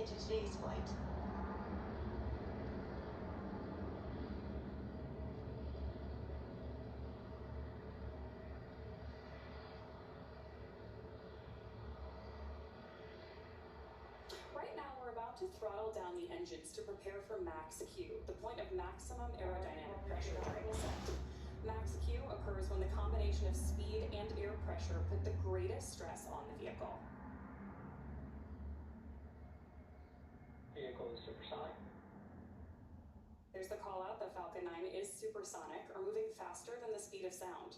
into today's flight. Right now, we're about to throttle down the engines to prepare for max Q, the point of maximum aerodynamic pressure during ascent. Max Q occurs when the combination of speed and air pressure put the greatest stress on the vehicle. Vehicle is supersonic. There's the call out that Falcon 9 is supersonic, or moving faster than the speed of sound.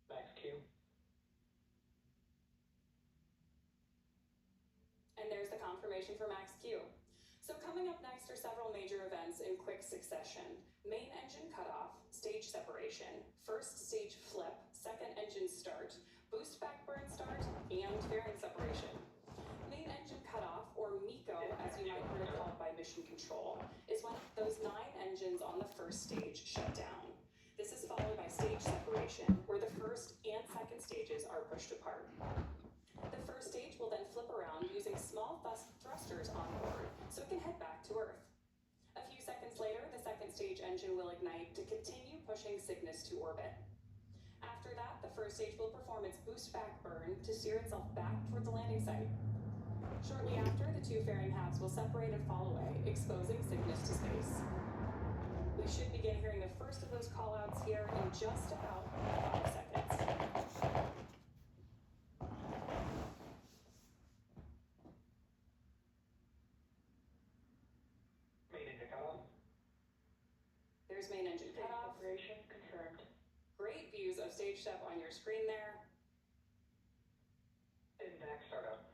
Max Q. And there's the confirmation for max Q. So coming up next are several major events in quick succession. Main engine cutoff, stage separation, first stage flip, second engine start, boost back burn start, and fairing separation. Main engine cutoff, or MECO, as you might hear it called by mission control, is when those 9 engines on the first stage shut down. This is followed by stage separation, where the first and second stages are pushed apart. The first stage will then flip around using small thrusters on board, so it can head back to Earth. A few seconds later, the second stage engine will ignite to continue pushing Cygnus to orbit. After that, the first stage will perform its boost back burn to steer itself back toward the landing site. Shortly after, the 2 fairing halves will separate and fall away, exposing Cygnus to space. We should begin hearing the first of those callouts here in just about 5 seconds. There's main engine cutoff. Separation confirmed. Great views of stage step on your screen there. MVAC startup.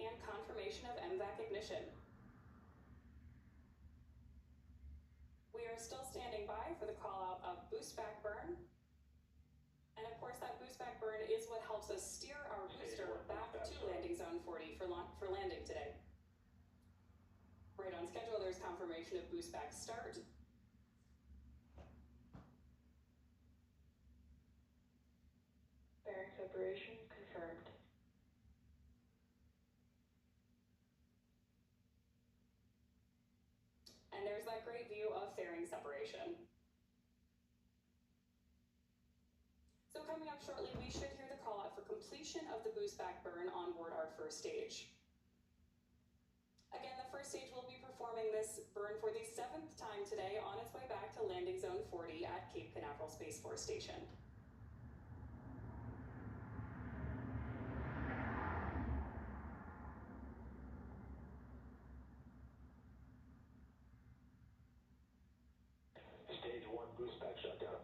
And confirmation of MVAC ignition. We are still standing by for the call out of boost back burn. And of course, that boost back burn is what helps us steer our booster back to landing zone 40 for landing today. Right on schedule, there's confirmation of boost back start. Fairing separation confirmed. And there's that great view of fairing separation. So coming up shortly, we should hear the call out for completion of the boost back burn on board our first stage. Again, the first stage will be performing this burn for the 7th time today on its way back to landing zone 40 at Cape Canaveral Space Force Station. Stage 1 boost back shutdown.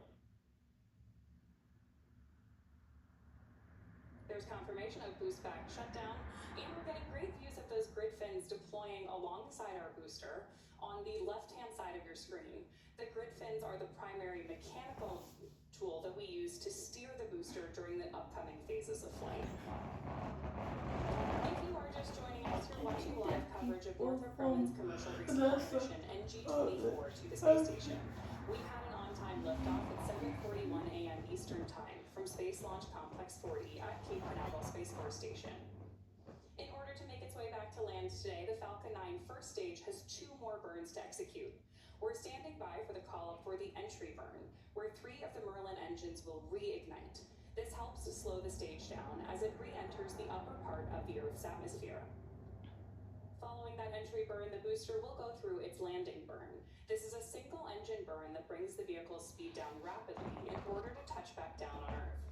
There's confirmation of boost back shutdown, and we're getting great views of those grid fins deploying alongside our booster on the left-hand side of your screen. The grid fins are the primary mechanical tool that we use to steer the booster during the upcoming phases of flight. If you are just joining us, you're watching live coverage of Northrop Grumman's commercial resupply mission NG-24 to the space station. We had an on-time liftoff at 7:41 a.m. Eastern Time from Space Launch Complex 40 at Cape Canaveral Space Force Station. In order to make its way back to land today, the Falcon 9 first stage has 2 more burns to execute. We're standing by for the call-up for the entry burn, where 3 of the Merlin engines will reignite. This helps to slow the stage down as it re-enters the upper part of the Earth's atmosphere. Following that entry burn, the booster will go through its landing burn. This is a single engine burn that brings the vehicle's speed down rapidly in order to touch back down on Earth.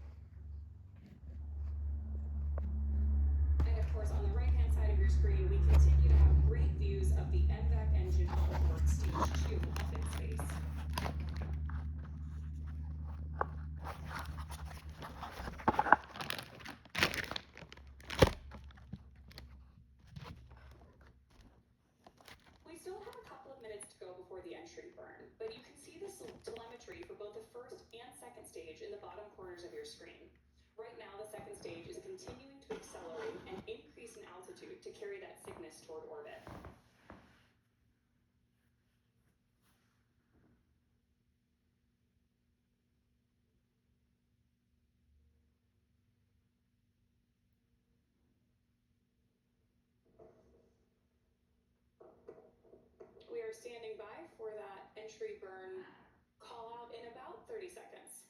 And of course, on the right-hand side of your screen, we continue to have great views of the MVAC engine on board stage 2 up in space. We still have a couple of minutes to go before the entry burn, but you can see this telemetry for both the first and second stage in the bottom corners of your screen. Right now, the second stage is continuing to accelerate and increase in altitude to carry that Cygnus toward orbit. for that entry burn call out in about 30 seconds.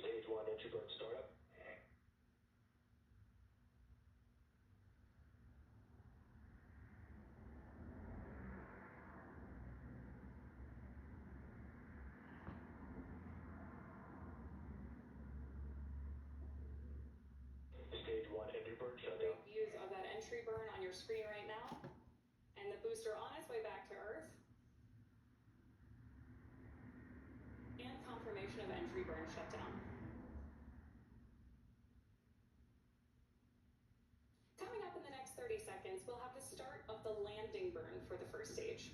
Stage 1 entry burn startup. Stage 1 entry burn shutdown. Great views of that entry burn on your screen right now, and the booster on its way back to Earth. And confirmation of entry burn shutdown. Coming up in the next 30 seconds, we'll have the start of the landing burn for the first stage.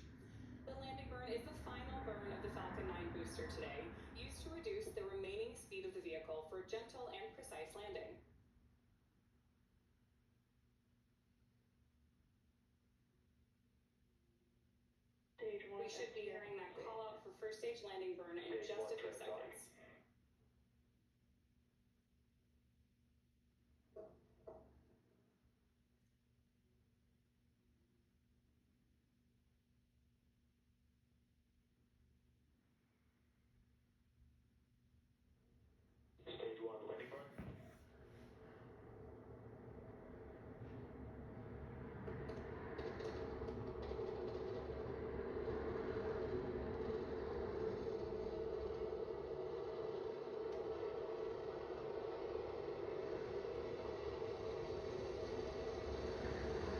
The landing burn is the final burn of the Falcon 9 booster today, used to reduce the remaining speed of the vehicle for gentle and precise landing. Stage 1. We should be hearing that call out for first stage landing burn in Stage just one, a few turn on. seconds. Stage 1 landing burn.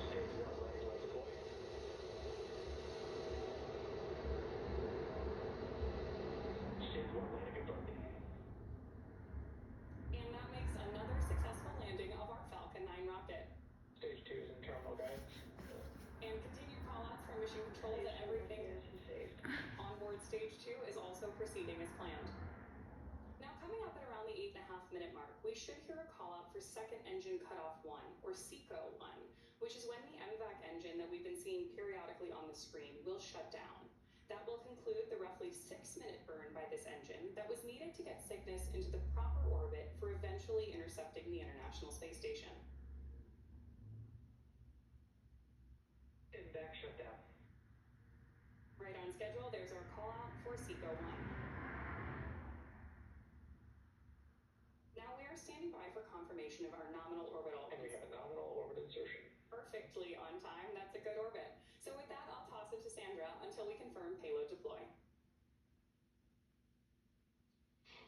Stage 1 landing light deployed. Stage 1 landing confirmed. And that makes another successful landing of our Falcon 9 rocket. Stage 2 is in terminal guidance. And continued call-outs from mission control that everything on board stage 2 is also proceeding as planned. Now coming up at around the 8.5-minute mark, we should hear a call-out for second engine cutoff 1, or SECO 1, which is when the MVAC engine that we've been seeing periodically on the screen will shut down. That will conclude the roughly 6-minute burn by this engine that was needed to get Cygnus into the proper orbit for eventually intercepting the International Space Station. MVAC shutdown. Right on schedule, there's our call out for SECO 1. Now we are standing by for confirmation of our nominal orbital. And we have a nominal orbit insertion. Perfectly on time, that's a good orbit. So with that, I'll toss it to Sandra until we confirm payload deploy.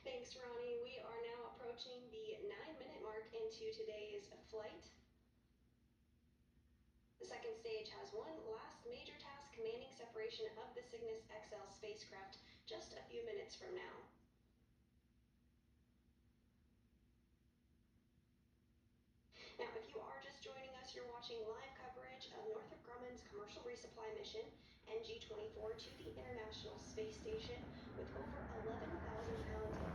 Thanks, Ronnie. We are now approaching the 9-minute mark into today's flight. The second stage has one last major task, commanding separation of the Cygnus XL spacecraft just a few minutes from now. Now, if you are just joining us, you're watching live coverage of Northrop Grumman's commercial resupply mission, NG-24, to the International Space Station with over 11,000 pounds of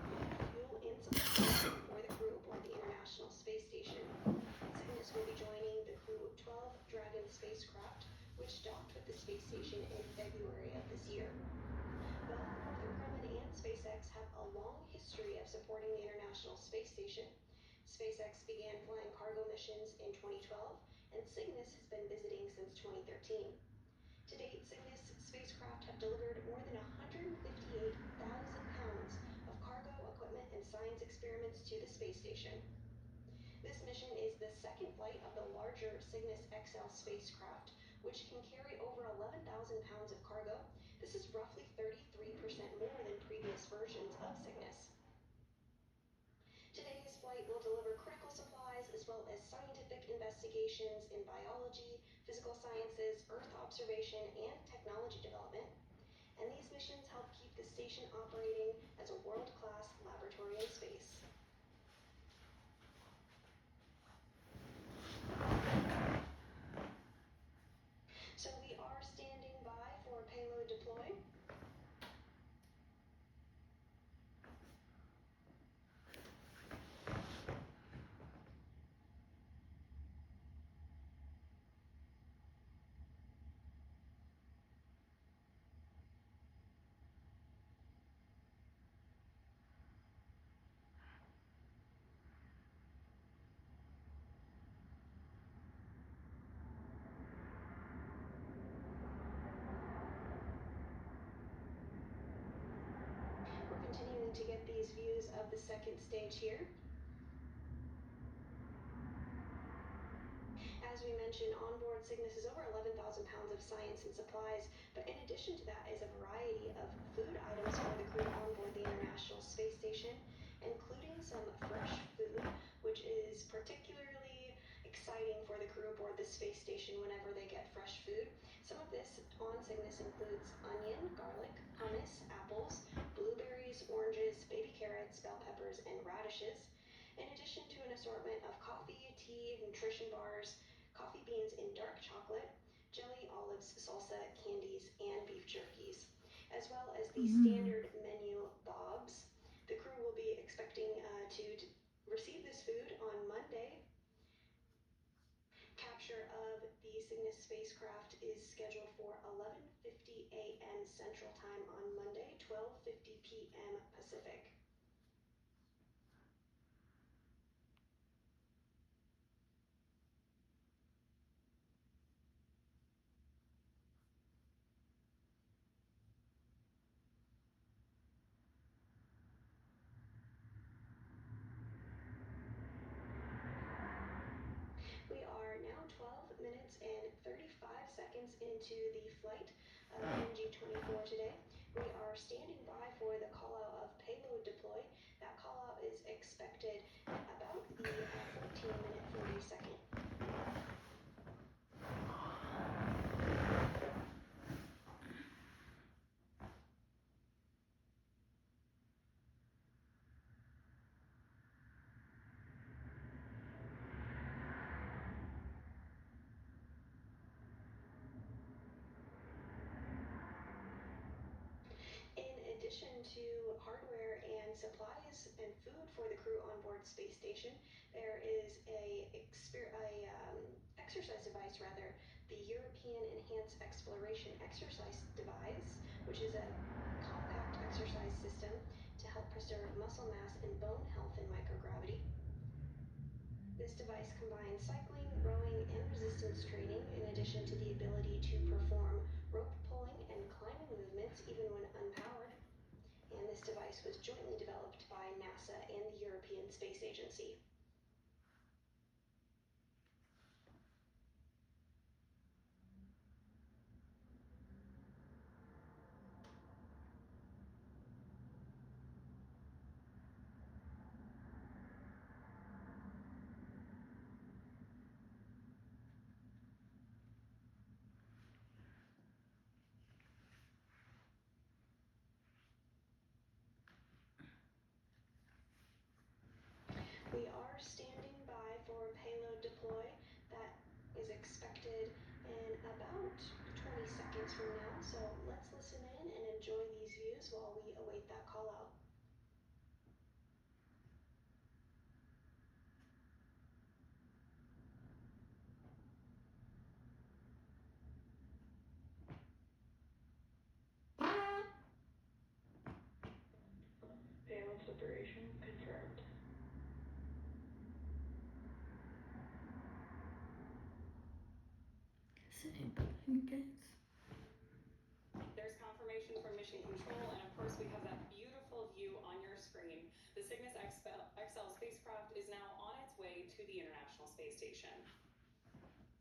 fuel in supply for the crew aboard the International Space Station. Cygnus will be joining the Crew 12 Dragon spacecraft, which docked with the space station in February of this year. Both Northrop Grumman and SpaceX have a long history of supporting the International Space Station. SpaceX began flying cargo missions in 2012, and Cygnus has been visiting since 2013. To date, Cygnus spacecraft have delivered more than 158,000 pounds of cargo, equipment, and science experiments to the space station. This mission is the second flight of the larger Cygnus XL spacecraft, which can carry over 11,000 pounds of cargo. This is roughly 33% more than previous versions of Cygnus. Today's flight will deliver critical supplies as well as scientific investigations in biology, physical sciences, Earth observation, and technology development. And these missions help keep the station operating as a world-class laboratory in space. the second stage here. As we mentioned, onboard Cygnus is over 11,000 pounds of science and supplies, but in addition to that is a variety of food items for the crew on board the International Space Station, including some fresh food, which is particularly exciting for the crew aboard the space station whenever they get fresh food. Some of this on Cygnus includes onion, garlic, hummus, apples, blueberries, oranges, baby carrots, bell peppers, and radishes, in addition to an assortment of coffee, tea, nutrition bars, coffee beans in dark chocolate, jelly, olives, salsa, candies, and beef jerkies, as well as the standard menu bobs. The crew will be expecting to receive this food on Monday. Capture of the Cygnus spacecraft is scheduled for 11:50 a.m. Central Time on Monday, 12:50 p.m. Pacific. We are now 12 minutes and 35 seconds into the flight of NG-24 today. We are standing by for the call out of payload deploy. That call out is expected at about the 14-minute 40-second. In addition to hardware and supplies and food for the crew on board space station, there is a exercise device, the European Enhanced Exploration Exercise Device, which is a compact exercise system to help preserve muscle mass and bone health in microgravity. This device combines cycling, rowing, and resistance training, in addition to the ability to perform rope pulling and climbing movements even when unpowered. And this device was jointly developed by NASA and the European Space Agency. We are standing by for payload deploy. That is expected in about 20 seconds from now. So let's listen in and enjoy these views while we await that call out. Payload separation confirmed. There's confirmation from Mission Control, and of course we have that beautiful view on your screen. The Cygnus XL spacecraft is now on its way to the International Space Station.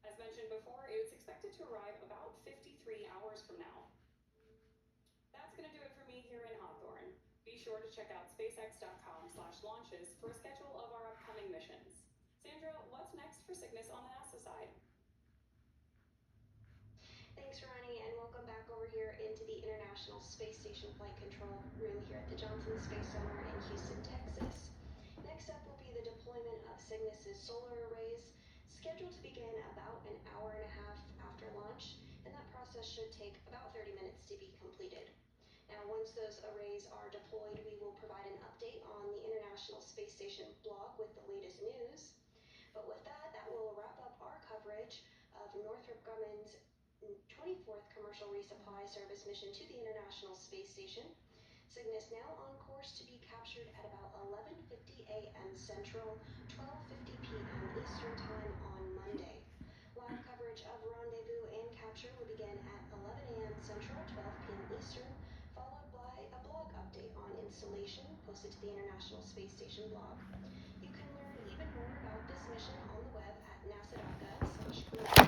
As mentioned before, it's expected to arrive about 53 hours from now. That's going to do it for me here in Hawthorne. Be sure to check out spacex.com/launches for a schedule of our upcoming missions. Sandra, what's next for Cygnus on the NASA side? Thanks, Ronnie, and welcome back over here into the International Space Station Flight Control Room here at the Johnson Space Center in Houston, Texas. Next up will be the deployment of Cygnus's solar arrays, scheduled to begin about an hour and a half after launch, and that process should take about 30 minutes to be completed. Now, once those arrays are deployed, we will provide an update on the International Space Station blog with the latest news. But with that, that will wrap up our coverage of Northrop Grumman's 24th Commercial Resupply Service mission to the International Space Station. Cygnus now on course to be captured at about 11:50 a.m. Central, 12:50 p.m. Eastern Time on Monday. Live coverage of rendezvous and capture will begin at 11 a.m. Central, 12 p.m. Eastern, followed by a blog update on installation posted to the International Space Station blog. You can learn even more about this mission on the web at nasa.gov/careers.